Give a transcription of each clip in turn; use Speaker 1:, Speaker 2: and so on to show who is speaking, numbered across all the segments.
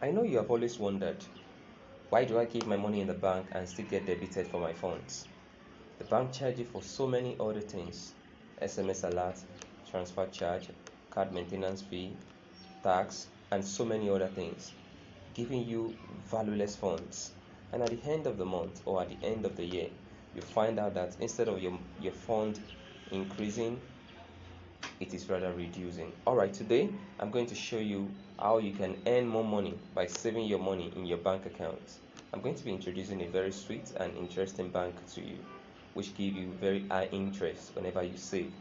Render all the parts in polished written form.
Speaker 1: I know you have always wondered, why do I keep my money in the bank and still get debited for my funds? The bank charges for so many other things: SMS alert, transfer charge, card maintenance fee, tax, and so many other things, giving you valueless funds. And at the end of the month or at the end of the year, you find out that instead of your fund increasing, it is rather reducing. Alright, today I'm going to show you how you can earn more money by saving your money in your bank account. I'm going to be introducing a very sweet and interesting bank to you, which give you very high interest whenever you save.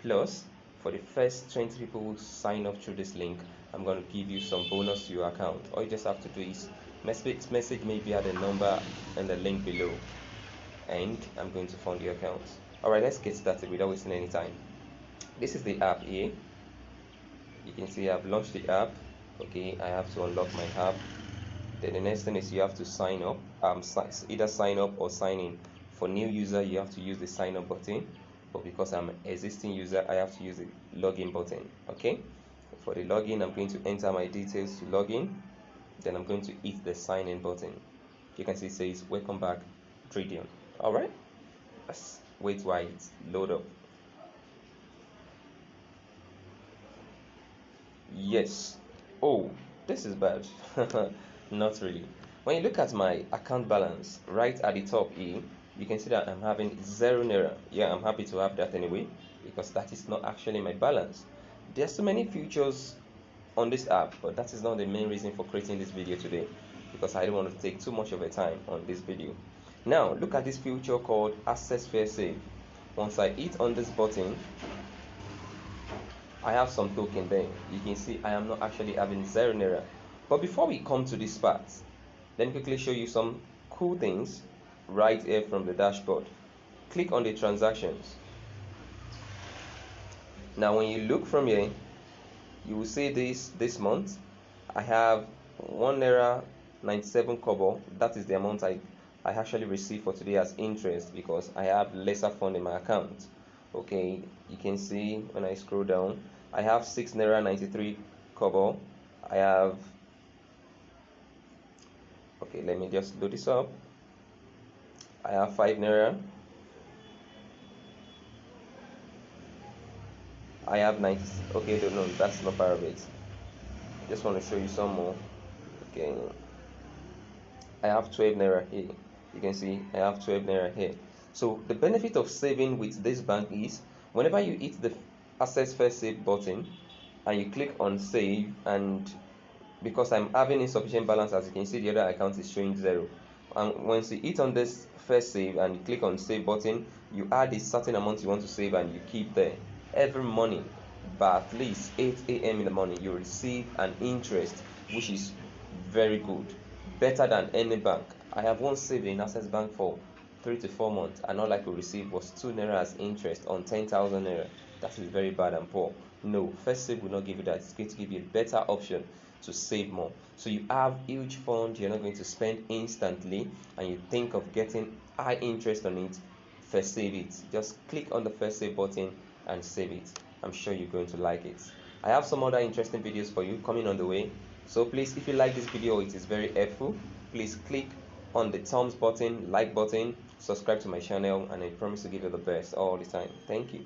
Speaker 1: Plus, for the first 20 people who sign up through this link, I'm going to give you some bonus to your account. All you just have to do is message me via the number and the link below, and I'm going to fund your account. Alright, let's get started without wasting any time. This is the app here. You can see I've launched the app. Okay, I have to unlock my app. Then the next thing is you have to sign up. Either sign up or sign in. For new user, you have to use the sign up button, but because I'm an existing user, I have to use the login button. Okay, for the login, I'm going to enter my details to login. Then I'm going to hit the sign in button. You can see it says welcome back, Tradion. Alright, let's wait while it load up. Yes. Oh, this is bad. Not really. When you look at my account balance right at the top here, you can see that I'm having 0 naira. Yeah, I'm happy to have that anyway, because that is not actually my balance. There's so many features on this app, but that is not the main reason for creating this video today, because I don't want to take too much of a time on this video. Now, look at this feature called Access Fair Save. Once I hit on this button, I have some token there. You can see I am not actually having 0 naira. But before we come to this part, let me quickly show you some cool things right here from the dashboard. Click on the transactions. Now when you look from here, you will see this month I have 1 naira 97 kobo. That is the amount I actually received for today as interest, because I have lesser fund in my account. Okay, you can see when I scroll down, I have 6 naira 93 kobo. I have, okay, let me just load this up. I have 5 naira. I have 90. Okay, no, that's not part of it. Just want to show you some more. Okay, I have 12 naira here. You can see I have 12 naira here. So the benefit of saving with this bank is, whenever you hit the Access First Save button and you click on save, and because I'm having insufficient balance, as you can see the other account is showing 0, and once you hit on this first save and you click on save button, you add a certain amount you want to save and you keep there. Every morning by at least 8 a.m. in the morning, you receive an interest, which is very good, better than any bank. I have once saved in Access Bank for 3 to 4 months, and all I could receive was 2 naira as interest on 10,000 naira. That is very bad and poor. No, First Save will not give you that. It's going to give you a better option to save more. So you have huge funds you're not going to spend instantly, and you think of getting high interest on it. First Save it. Just click on the First Save button and save it. I'm sure you're going to like it. I have some other interesting videos for you coming on the way. So please, if you like this video, it is very helpful. Please click on the thumbs button, like button, subscribe to my channel, and I promise to give you the best all the time. Thank you.